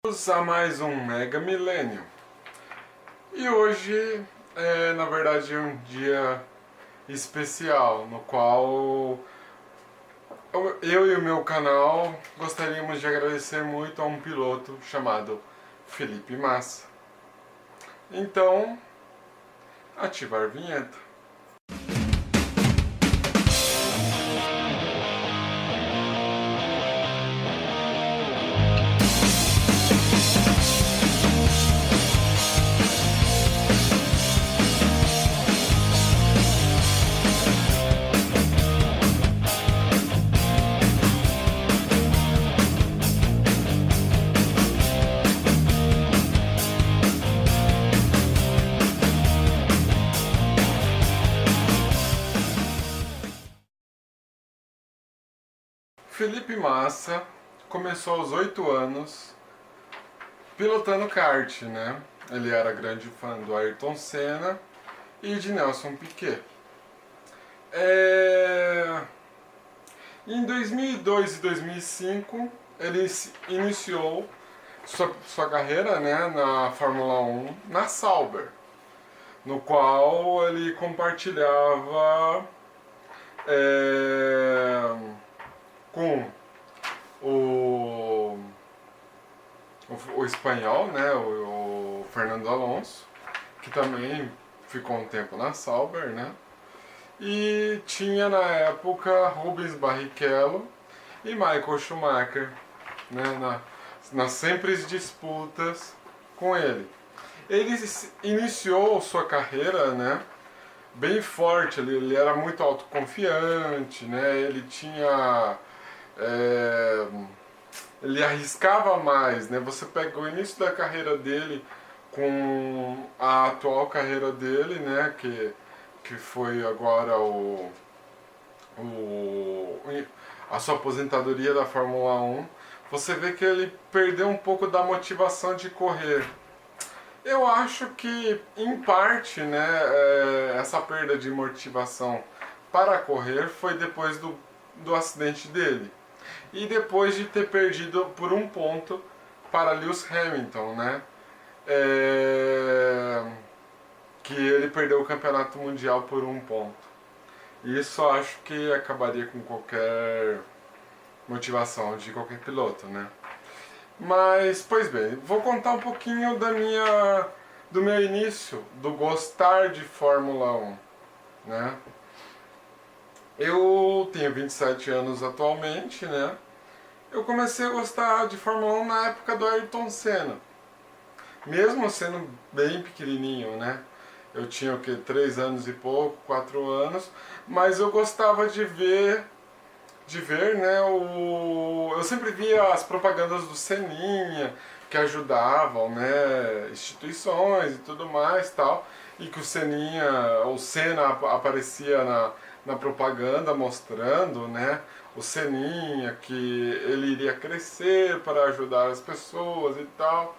Bem-vindos a mais um Mega Milênio. E hoje é, na verdade, um dia especial, no qual eu e o meu canal gostaríamos de agradecer muito a um piloto chamado Felipe Massa. Então, ativar a vinheta. Felipe Massa começou aos 8 anos pilotando kart, né? Ele era grande fã do Ayrton Senna e de Nelson Piquet. Em 2002 e 2005 ele iniciou sua carreira, né, na Fórmula 1 na Sauber, no qual ele compartilhava com o espanhol, né, o Fernando Alonso, que também ficou um tempo na Sauber, né, e tinha na época Rubens Barrichello e Michael Schumacher, né, nas sempre disputas com ele. Ele iniciou sua carreira, né, bem forte, ele era muito autoconfiante, né, ele tinha... ele arriscava mais, né? Você pega o início da carreira dele com a atual carreira dele, né? Que foi agora a sua aposentadoria da Fórmula 1. Você vê que ele perdeu um pouco da motivação de correr. Eu acho que, em parte, né, essa perda de motivação para correr foi depois do acidente dele. E depois de ter perdido por um ponto para Lewis Hamilton, né? Que ele perdeu o campeonato mundial por um ponto. Isso eu acho que acabaria com qualquer motivação de qualquer piloto, né? Mas, pois bem, vou contar um pouquinho do meu início, do gostar de Fórmula 1, né? Eu tenho 27 anos atualmente, né? Eu comecei a gostar de Fórmula 1 na época do Ayrton Senna. Mesmo sendo bem pequenininho, né? Eu tinha o que, 3 anos e pouco, 4 anos, mas eu gostava de ver, né, eu sempre via as propagandas do Seninha, que ajudavam, né, instituições e tudo mais, tal, e que o Senna aparecia na propaganda mostrando, né, o Seninha, que ele iria crescer para ajudar as pessoas e tal.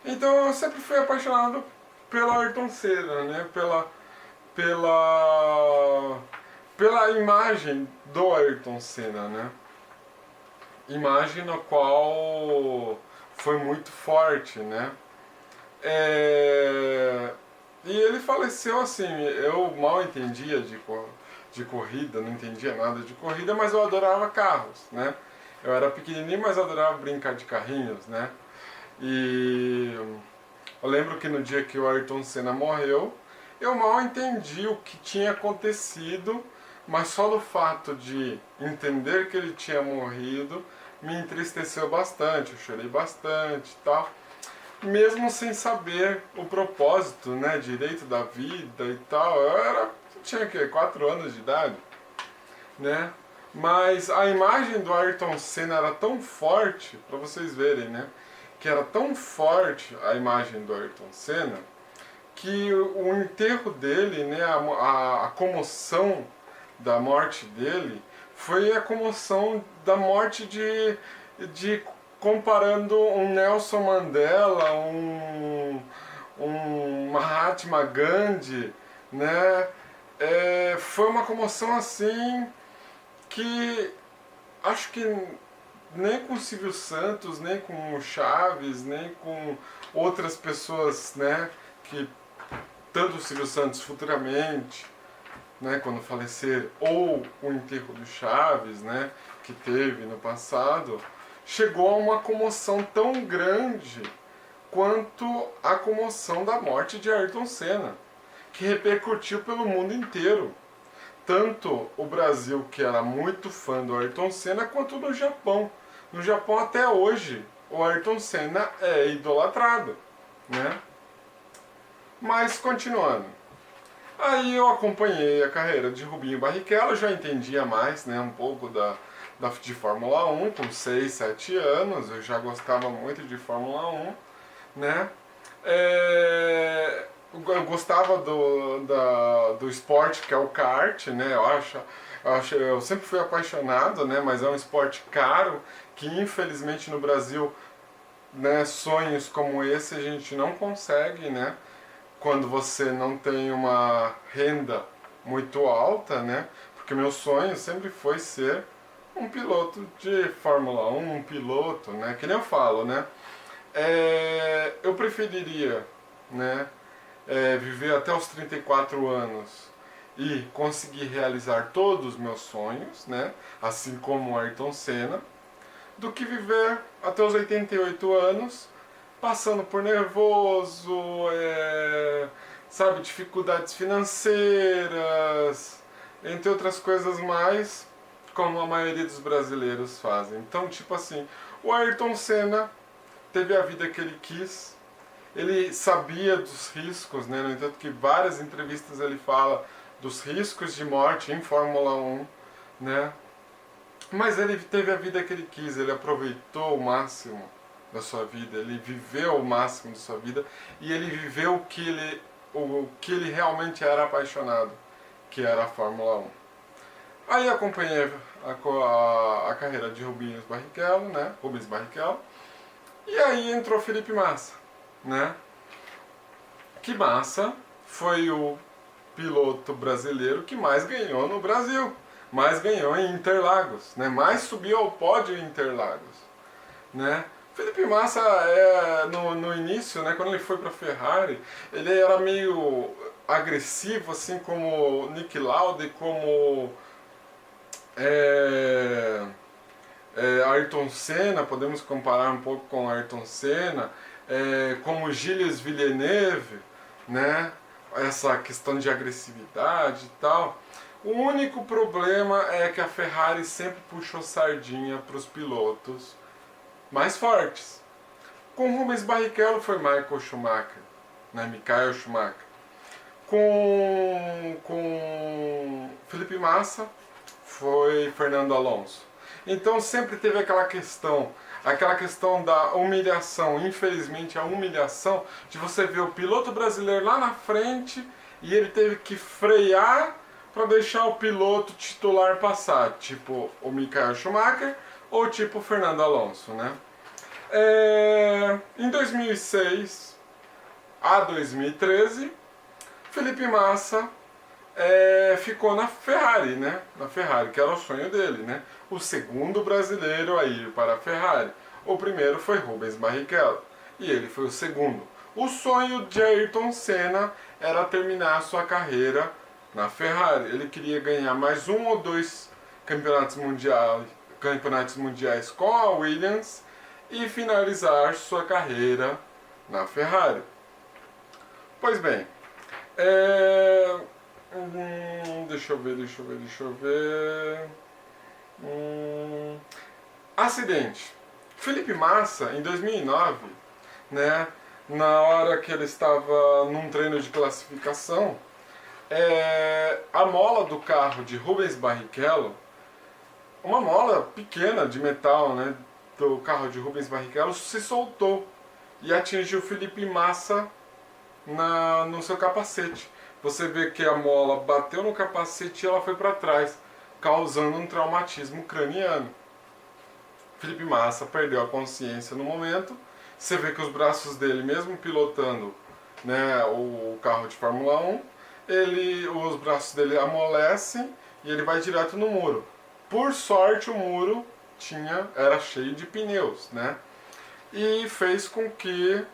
Então eu sempre fui apaixonado pela Ayrton Senna, né, pela imagem do Ayrton Senna, né, imagem na qual foi muito forte, né. E ele faleceu assim, eu mal entendia de corrida, não entendia nada de corrida, mas eu adorava carros, né. Eu era pequenininho, mas adorava brincar de carrinhos, né. E eu lembro que no dia que o Ayrton Senna morreu, eu mal entendi o que tinha acontecido, mas só do fato de entender que ele tinha morrido me entristeceu bastante, eu chorei bastante e tal, mesmo sem saber o propósito, né, direito da vida e tal. Eu tinha o quê? 4 anos de idade, né? Mas a imagem do Ayrton Senna era tão forte, para vocês verem, né, que era tão forte a imagem do Ayrton Senna, que o enterro dele, né, a comoção da morte dele, foi a comoção da morte de comparando um Nelson Mandela, um Mahatma Gandhi, né? Foi uma comoção assim que acho que nem com o Silvio Santos, nem com o Chaves, nem com outras pessoas, né, que tanto o Silvio Santos futuramente, né, quando falecer, ou o enterro do Chaves, né, que teve no passado, chegou a uma comoção tão grande quanto a comoção da morte de Ayrton Senna, que repercutiu pelo mundo inteiro. Tanto o Brasil, que era muito fã do Ayrton Senna, quanto no Japão. No Japão, até hoje, o Ayrton Senna é idolatrado, né? Mas, continuando. Aí eu acompanhei a carreira de Rubinho Barrichello, já entendia mais, né, um pouco de Fórmula 1, com 6, 7 anos, eu já gostava muito de Fórmula 1, né? Eu gostava do esporte que é o kart, né? Eu sempre fui apaixonado, né? Mas é um esporte caro que infelizmente no Brasil, né, sonhos como esse a gente não consegue, né? Quando você não tem uma renda muito alta, né? Porque meu sonho sempre foi ser um piloto de Fórmula 1, um piloto, né? Que nem eu falo, né? Eu preferiria, né, viver até os 34 anos e conseguir realizar todos os meus sonhos, né, assim como o Ayrton Senna, do que viver até os 88 anos passando por nervoso, sabe, dificuldades financeiras, entre outras coisas mais, como a maioria dos brasileiros fazem. Então, tipo assim, o Ayrton Senna teve a vida que ele quis, ele sabia dos riscos, né? No entanto que várias entrevistas ele fala dos riscos de morte em Fórmula 1, né? Mas ele teve a vida que ele quis, ele aproveitou o máximo da sua vida, ele viveu o máximo da sua vida e ele viveu o que ele realmente era apaixonado, que era a Fórmula 1. Aí acompanhei a carreira de Rubens Barrichello, né? Rubens Barrichello. E aí entrou Felipe Massa, né? Que Massa foi o piloto brasileiro que mais ganhou no Brasil, mais ganhou em Interlagos, né? Mais subiu ao pódio em Interlagos, né? Felipe Massa, no início, né, quando ele foi para a Ferrari, ele era meio agressivo, assim como Niki Lauda, como Ayrton Senna, podemos comparar um pouco com Ayrton Senna, como Gilles Villeneuve, né? Essa questão de agressividade e tal. O único problema é que a Ferrari sempre puxou sardinha para os pilotos mais fortes. Com Rubens Barrichello foi Michael Schumacher, né? Michael Schumacher. Com Felipe Massa foi Fernando Alonso. Então sempre teve aquela questão da humilhação, infelizmente a humilhação de você ver o piloto brasileiro lá na frente e ele teve que frear para deixar o piloto titular passar, tipo o Michael Schumacher ou tipo o Fernando Alonso, né? Em 2006 a 2013, Felipe Massa ficou na Ferrari, né? Na Ferrari, que era o sonho dele, né? O segundo brasileiro a ir para a Ferrari. O primeiro foi Rubens Barrichello e ele foi o segundo. O sonho de Ayrton Senna era terminar sua carreira na Ferrari. Ele queria ganhar mais um ou dois campeonatos mundiais com a Williams e finalizar sua carreira na Ferrari. Pois bem, deixa eu ver. Acidente. Felipe Massa, em 2009, né, na hora que ele estava num treino de classificação, a mola do carro de Rubens Barrichello, uma mola pequena de metal, né, do carro de Rubens Barrichello, se soltou e atingiu Felipe Massa no seu capacete. Você vê que a mola bateu no capacete e ela foi para trás, causando um traumatismo craniano. Felipe Massa perdeu a consciência no momento. Você vê que os braços dele, mesmo pilotando, né, o carro de Fórmula 1, os braços dele amolecem e ele vai direto no muro. Por sorte, o muro era cheio de pneus, né? E fez com que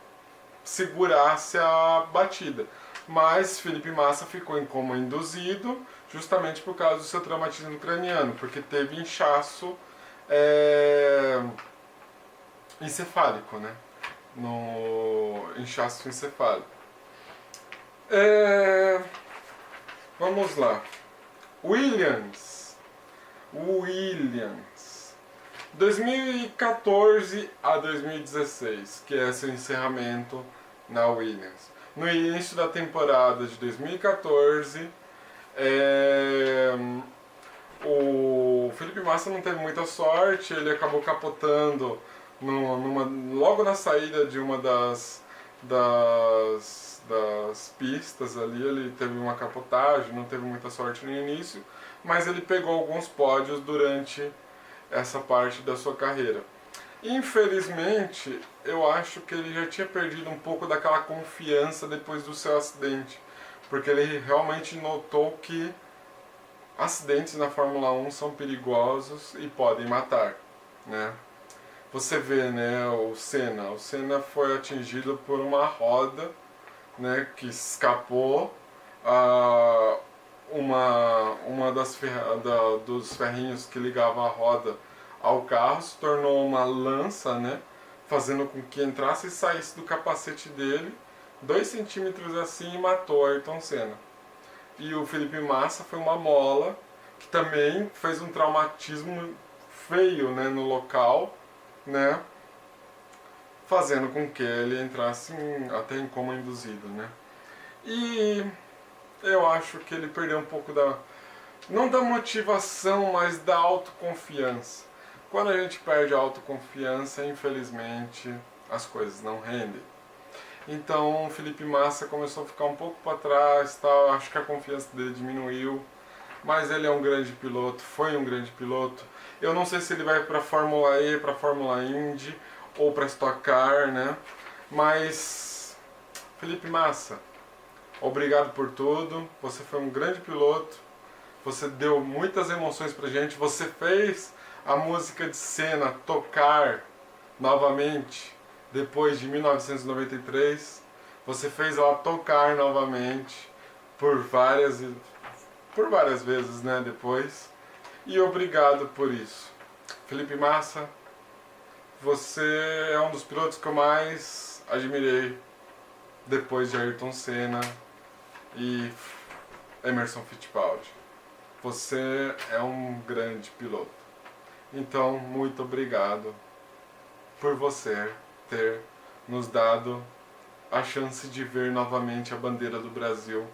segurasse a batida. Mas Felipe Massa ficou em coma induzido justamente por causa do seu traumatismo craniano, porque teve inchaço encefálico, né? No inchaço encefálico. Vamos lá. Williams. 2014 a 2016, que é seu encerramento na Williams. No início da temporada de 2014, o Felipe Massa não teve muita sorte, ele acabou capotando logo na saída de uma das pistas ali, ele teve uma capotagem, não teve muita sorte no início, mas ele pegou alguns pódios durante essa parte da sua carreira. Infelizmente, eu acho que ele já tinha perdido um pouco daquela confiança depois do seu acidente, porque ele realmente notou que acidentes na Fórmula 1 são perigosos e podem matar, né? Você vê, né, o Senna foi atingido por uma roda, né, que escapou dos ferrinhos que ligava a roda ao carro, se tornou uma lança, né, fazendo com que entrasse e saísse do capacete dele 2 centímetros assim e matou Ayrton Senna. E o Felipe Massa foi uma mola que também fez um traumatismo feio, né, no local, né, fazendo com que ele entrasse até em coma induzido, né. E eu acho que ele perdeu um pouco não da motivação, mas da autoconfiança. Quando a gente perde a autoconfiança, infelizmente, as coisas não rendem. Então, o Felipe Massa começou a ficar um pouco para trás, tal. Acho que a confiança dele diminuiu, mas ele é um grande piloto, foi um grande piloto. Eu não sei se ele vai para a Fórmula E, para a Fórmula Indy ou para Stock Car, né? Mas, Felipe Massa, obrigado por tudo. Você foi um grande piloto. Você deu muitas emoções pra gente. Você fez a música de Senna tocar novamente depois de 1993. Você fez ela tocar novamente por várias vezes, né, depois. E obrigado por isso. Felipe Massa, você é um dos pilotos que eu mais admirei depois de Ayrton Senna e Emerson Fittipaldi. Você é um grande piloto. Então, muito obrigado por você ter nos dado a chance de ver novamente a bandeira do Brasil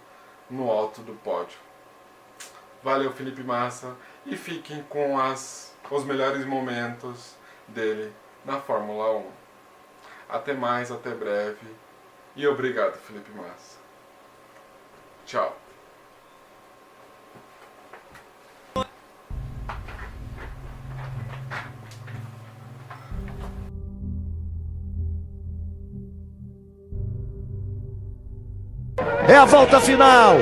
no alto do pódio. Valeu, Felipe Massa, e fiquem com os melhores momentos dele na Fórmula 1. Até mais, até breve, e obrigado, Felipe Massa. Tchau. É a volta final.